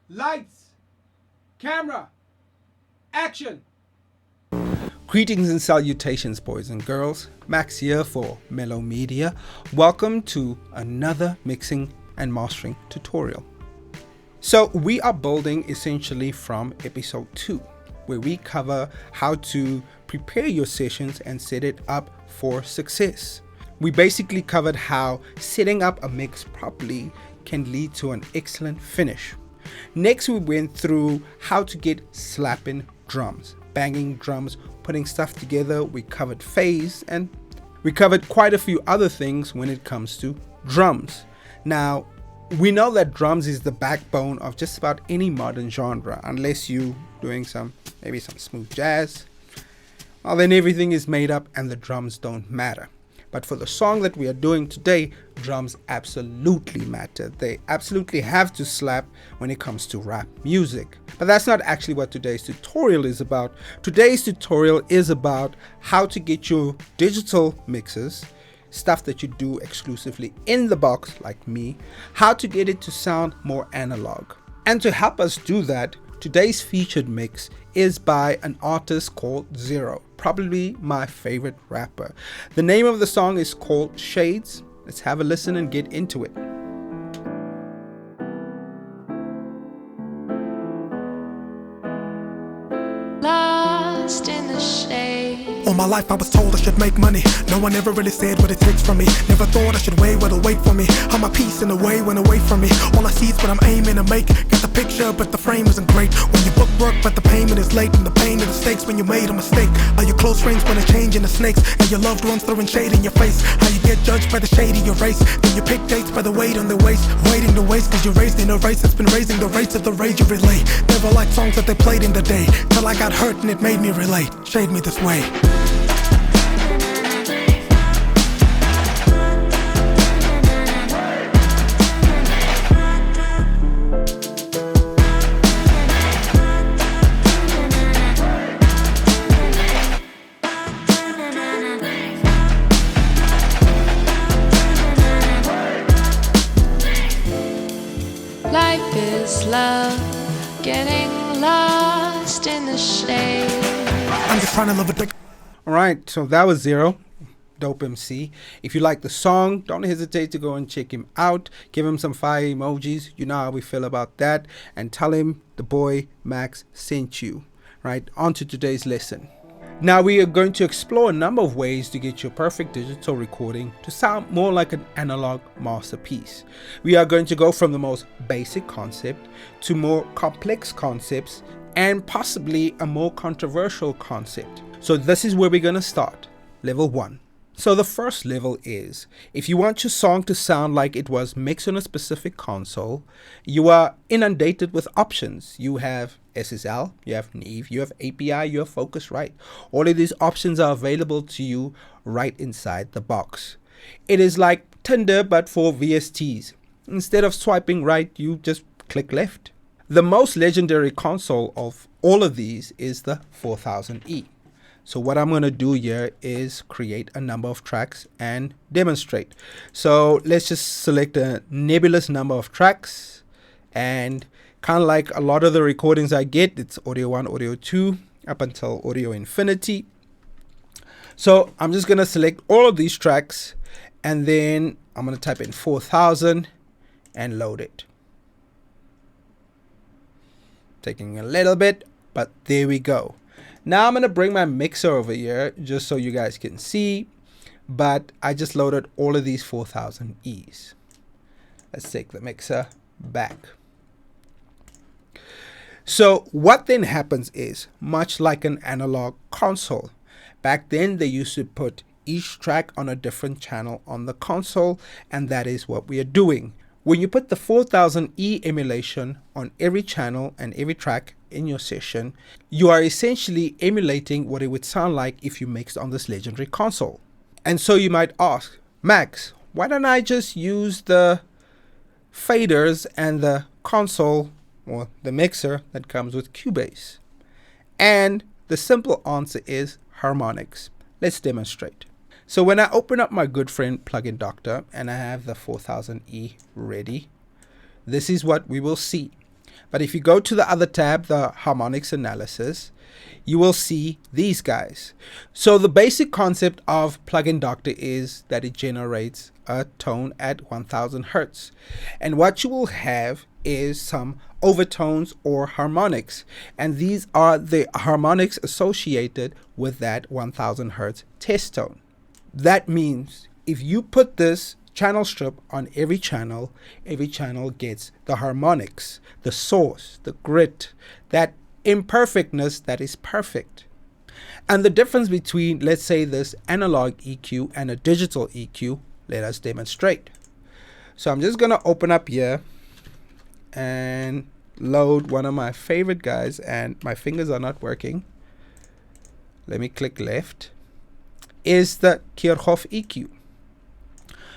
Lights, camera, action. Greetings and salutations, boys and girls. Max here for Mellow Media. Welcome to another mixing and mastering tutorial. So we are building essentially from episode 2, where we cover how to prepare your sessions and set it up for success. We basically covered how setting up a mix properly can lead to an excellent finish. Next, we went through how to get slapping drums, banging drums, putting stuff together. We covered phase, and we covered quite a few other things when it comes to drums. Now, we know that drums is the backbone of just about any modern genre, unless you doing maybe some smooth jazz. Well, then everything is made up and the drums don't matter. But for the song that we are doing today, drums absolutely matter. They absolutely have to slap when it comes to rap music. But that's not actually what today's tutorial is about. Today's tutorial is about how to get your digital mixes, stuff that you do exclusively in the box like me, how to get it to sound more analog. And to help us do that, today's featured mix is by an artist called Zero, probably my favorite rapper. The name of the song is called Shades. Let's have a listen and get into it. Lost in the shade. All my life I was told I should make money. No one ever really said what it takes from me. Never thought I should weigh what'll wait for me. How my peace in a way went away from me. All I see is what I'm aiming to make. Got the picture but the frame isn't great. When you book work but the payment is late. And the pain of the stakes when you made a mistake. Are your close friends when it's changing the snakes? And your loved ones throwing shade in your face. How you get judged by the shade of your race. Then you pick dates by the weight on the waist. Waiting to waste cause you're raised in a race that's been raising the rates of the rage you relay. Never liked songs that they played in the day. Till I got hurt and it made me relate. Shade me this way. Life is love, getting lost in the shade. I'm just trying to live a dick. Alright, so that was Zero, dope MC. If you like the song, don't hesitate to go and check him out. Give him some fire emojis, you know how we feel about that. And tell him the boy Max sent you. Right, on to today's lesson. Now we are going to explore a number of ways to get your perfect digital recording to sound more like an analog masterpiece. We are going to go from the most basic concept to more complex concepts and possibly a more controversial concept. So this is where we're going to start. Level 1. So the first level is, if you want your song to sound like it was mixed on a specific console, you are inundated with options. You have SSL, you have Neve, you have API, you have Focusrite. All of these options are available to you right inside the box. It is like Tinder but for VSTs. Instead of swiping right, you just click left. The most legendary console of all of these is the 4000E. So what I'm going to do here is create a number of tracks and demonstrate. So let's just select a nebulous number of tracks, and kind of like a lot of the recordings I get, it's audio 1, audio 2 up until audio infinity. So I'm just going to select all of these tracks, and then I'm going to type in 4000 and load it. Taking a little bit, but there we go. Now I'm going to bring my mixer over here just so you guys can see, but I just loaded all of these 4000Es. Let's take the mixer back. So what then happens is, much like an analog console, back then they used to put each track on a different channel on the console, and that is what we are doing. When you put the 4000E emulation on every channel and every track in your session, you are essentially emulating what it would sound like if you mixed on this legendary console. And so you might ask, Max, why don't I just use the faders and the console or the mixer that comes with Cubase? And the simple answer is harmonics. Let's demonstrate. So when I open up my good friend Plugin Doctor and I have the 4000E ready, this is what we will see. But if you go to the other tab, the harmonics analysis, you will see these guys. So the basic concept of Plugin Doctor is that it generates a tone at 1000 hertz. And what you will have is some overtones or harmonics. And these are the harmonics associated with that 1000 hertz test tone. That means if you put this channel strip on every channel gets the harmonics, the source, the grit, that imperfectness that is perfect. And the difference between, let's say, this analog EQ and a digital EQ, let us demonstrate. So I'm just going to open up here and load one of my favorite guys, and my fingers are not working. Let me click left. Is the Kirchhoff EQ.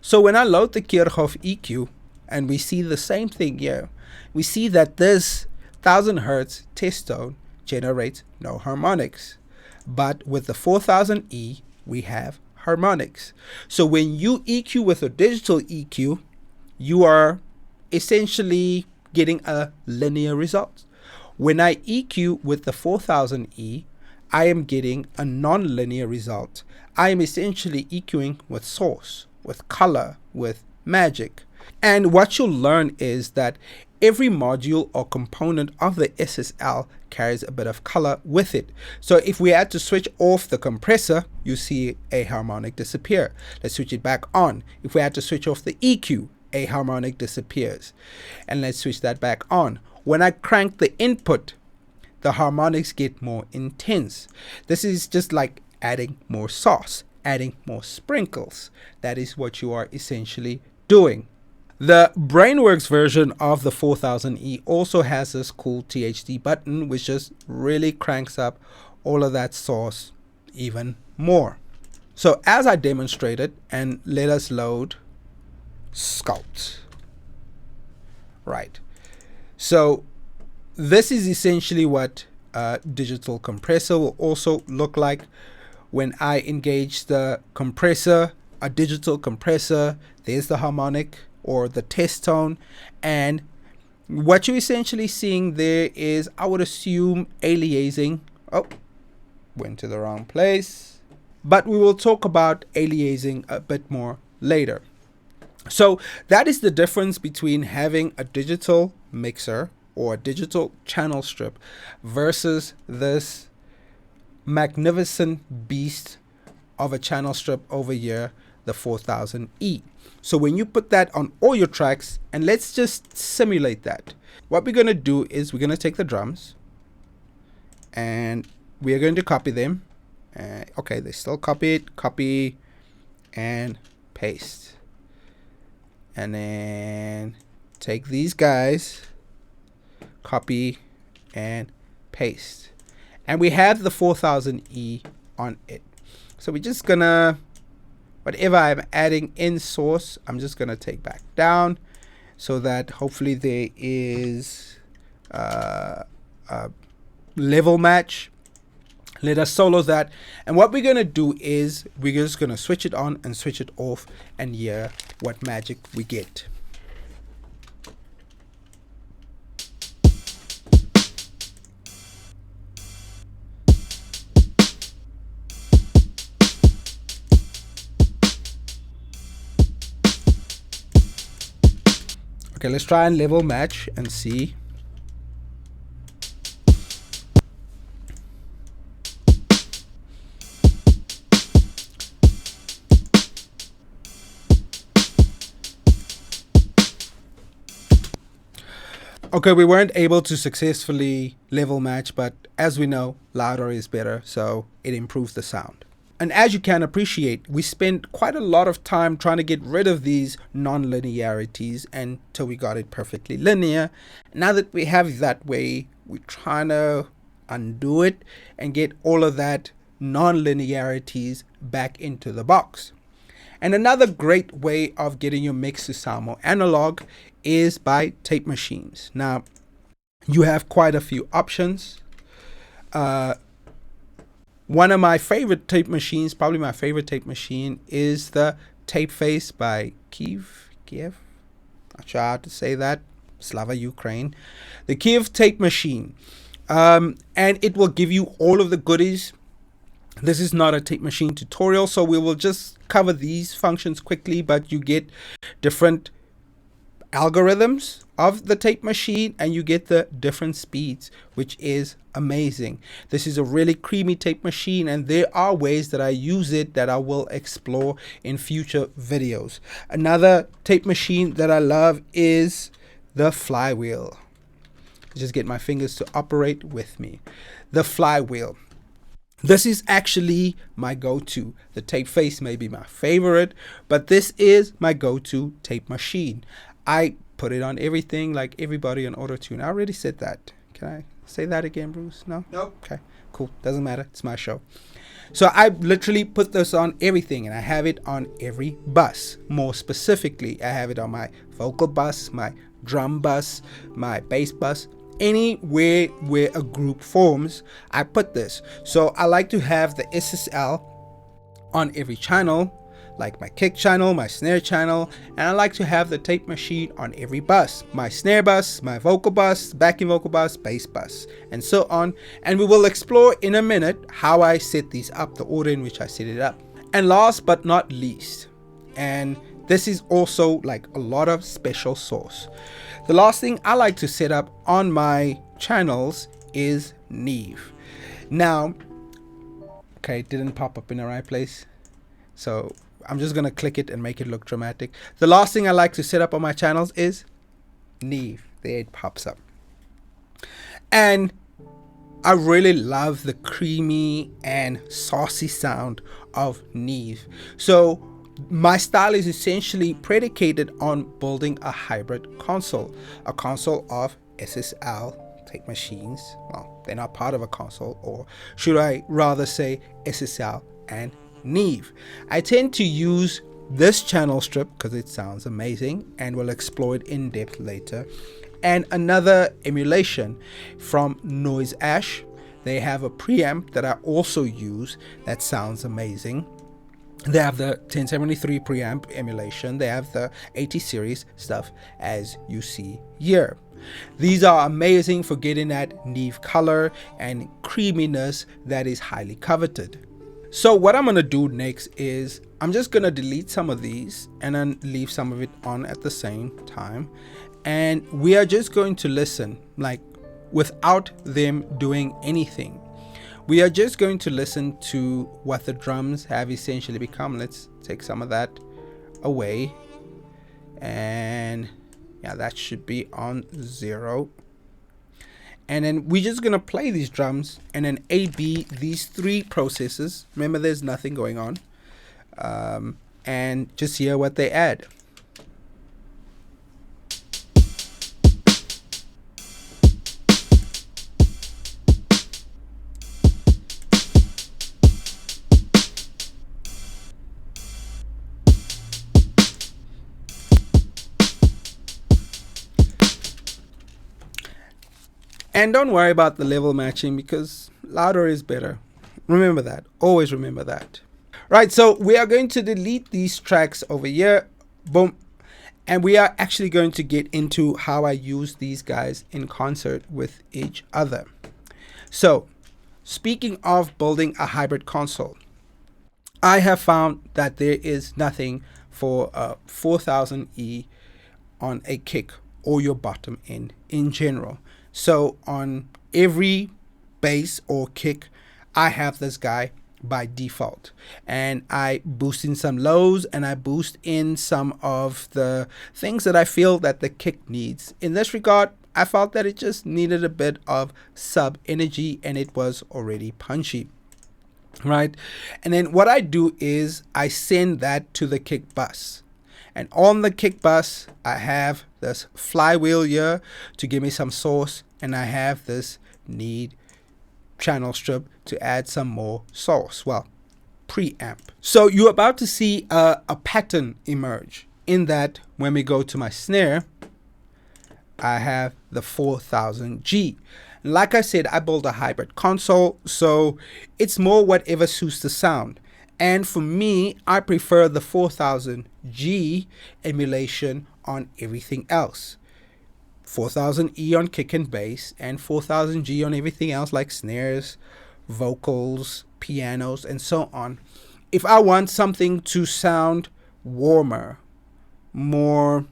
So when I load the Kirchhoff EQ and we see the same thing here, we see that this 1000 hertz test tone generates no harmonics. But with the 4000E, we have harmonics. So when you EQ with a digital EQ, you are essentially getting a linear result. When I EQ with the 4000E, I am getting a non-linear result. I am essentially EQing with source, with color, with magic. And what you'll learn is that every module or component of the SSL carries a bit of color with it. So if we had to switch off the compressor, you see a harmonic disappear. Let's switch it back on. If we had to switch off the EQ, a harmonic disappears. And let's switch that back on. When I crank the input, the harmonics get more intense. This is just like adding more sauce, adding more sprinkles. That is what you are essentially doing. The Brainworks version of the 4000E also has this cool THD button, which just really cranks up all of that sauce even more. So as I demonstrated, and let us load Sculpt. Right. So this is essentially what a digital compressor will also look like. When I engage the compressor, a digital compressor, there's the harmonic or the test tone, and what you're essentially seeing there is, I would assume, aliasing. Oh, went to the wrong place, but we will talk about aliasing a bit more later. So that is the difference between having a digital mixer or a digital channel strip versus this magnificent beast of a channel strip over here, the 4000E. So when you put that on all your tracks, and let's just simulate that. What we're going to do is we're going to take the drums and we are going to copy them. Okay, they still copy and paste. And then take these guys, copy and paste. And we have the 4000E on it. So we're just gonna, whatever I'm adding in source, I'm just gonna take back down so that hopefully there is a level match. Let us solo that. And what we're gonna do is we're just gonna switch it on and switch it off and hear what magic we get. Okay, let's try and level match and see. Okay, we weren't able to successfully level match, but as we know, louder is better, so it improves the sound. And as you can appreciate, we spent quite a lot of time trying to get rid of these non-linearities until we got it perfectly linear. Now that we have that way, we're trying to undo it and get all of that non-linearities back into the box. And another great way of getting your mix to sound more analog is by tape machines. Now, you have quite a few options. One of my favorite tape machines, probably my favorite tape machine, is the Tape Face by Neve. Not sure how to say that. Slava, Ukraine. The Kiev tape machine. And it will give you all of the goodies. This is not a tape machine tutorial, so we will just cover these functions quickly, but you get different algorithms of the tape machine and you get the different speeds, which is amazing. This is a really creamy tape machine, and there are ways that I use it that I will explore in future videos. Another tape machine that I love is the flywheel. Just get my fingers to operate with me. The flywheel. This is actually my go-to. The tape face may be my favorite, but this is my go-to tape machine. I put it on everything like everybody on auto-tune. I already said that. Can I say that again, Bruce? No? Nope. Okay, cool. Doesn't matter. It's my show. So I literally put this on everything, and I have it on every bus. More specifically, I have it on my vocal bus, my drum bus, my bass bus. Anywhere where a group forms, I put this. So I like to have the SSL on every channel, like my kick channel, my snare channel, and I like to have the tape machine on every bus, my snare bus, my vocal bus, backing vocal bus, bass bus, and so on. And we will explore in a minute how I set these up, the order in which I set it up. And last but not least, and this is also like a lot of special sauce, the last thing I like to set up on my channels is Neve. Now, okay, it didn't pop up in the right place, so I'm just gonna click it and make it look dramatic. The last thing I like to set up on my channels is Neve. There it pops up. And I really love the creamy and saucy sound of Neve. So my style is essentially predicated on building a hybrid console, a console of SSL tape machines. Well, they're not part of a console, or should I rather say SSL and Neve. I tend to use this channel strip because it sounds amazing, and we'll explore it in depth later. And another emulation from Noise Ash. They have a preamp that I also use that sounds amazing. They have the 1073 preamp emulation. They have the 80 series stuff, as you see here. These are amazing for getting that Neve color and creaminess that is highly coveted. So what I'm going to do next is I'm just going to delete some of these and then leave some of it on at the same time. And we are just going to listen, like without them doing anything. We are just going to listen to what the drums have essentially become. Let's take some of that away. And yeah, that should be on 0. And then we're just going to play these drums and then A-B these 3 processes. Remember, there's nothing going on. And just hear what they add. And don't worry about the level matching because louder is better. Remember that. Always remember that. Right, so we are going to delete these tracks over here. Boom. And we are actually going to get into how I use these guys in concert with each other. So, speaking of building a hybrid console, I have found that there is nothing for a 4000E on a kick or your bottom end in general. So on every bass or kick, I have this guy by default, and I boost in some lows and I boost in some of the things that I feel that the kick needs. In this regard, I felt that it just needed a bit of sub energy and it was already punchy. Right, and then what I do is I send that to the kick bus. And on the kick bus, I have this flywheel here to give me some sauce. And I have this need channel strip to add some more sauce. Well, preamp. So you're about to see a pattern emerge in that when we go to my snare, I have the 4000G. Like I said, I build a hybrid console, so it's more whatever suits the sound. And for me, I prefer the 4000G emulation on everything else. 4000E on kick and bass, and 4000G on everything else like snares, vocals, pianos, and so on. If I want something to sound warmer, more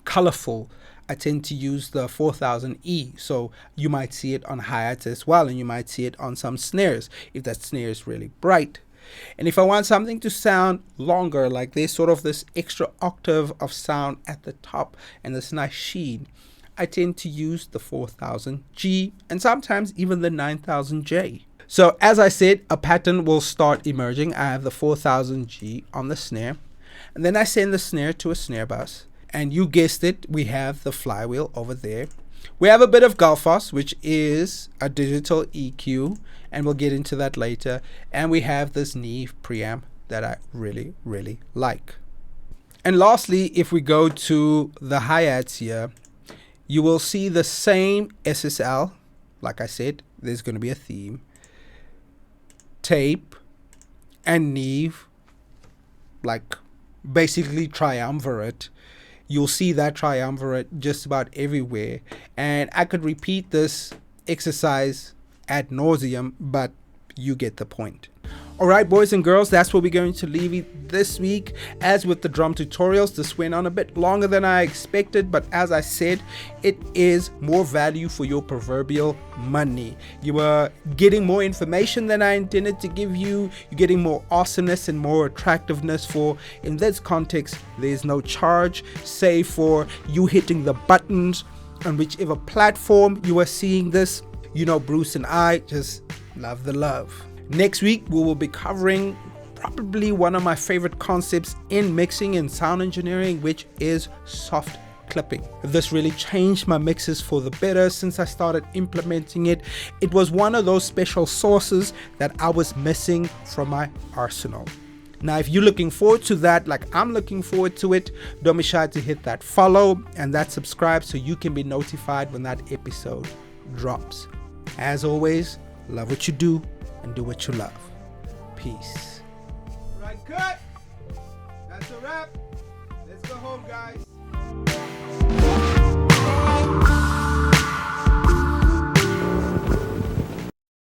colorful, I tend to use the 4000E. So you might see it on hi-hats as well, and you might see it on some snares if that snare is really bright. And if I want something to sound longer, like there's sort of this extra octave of sound at the top and this nice sheen, I tend to use the 4000G and sometimes even the 9000J. So as I said, a pattern will start emerging. I have the 4000G on the snare, and then I send the snare to a snare bus. And you guessed it, we have the flywheel over there. We have a bit of Gullfoss, which is a digital EQ, and we'll get into that later. And we have this Neve preamp that I really, really like. And lastly, if we go to the hi-hats here, you will see the same SSL. Like I said, there's going to be a theme, tape, and Neve, like basically triumvirate. You'll see that triumvirate just about everywhere, and I could repeat this exercise ad nauseum, but you get the point. Alright, boys and girls, that's where we're going to leave it this week. As with the drum tutorials, this went on a bit longer than I expected, but as I said, it is more value for your proverbial money. You are getting more information than I intended to give you. You're getting more awesomeness and more attractiveness for, in this context, there's no charge, save for you hitting the buttons on whichever platform you are seeing this. You know, Bruce and I just love the love. Next week, we will be covering probably one of my favorite concepts in mixing and sound engineering, which is soft clipping. This really changed my mixes for the better since I started implementing it. It was one of those special sauces that I was missing from my arsenal. Now, if you're looking forward to that, like I'm looking forward to it, don't be shy to hit that follow and that subscribe so you can be notified when that episode drops. As always, love what you do and do what you love. Peace. Right, cut. That's a wrap. Let's go home, guys.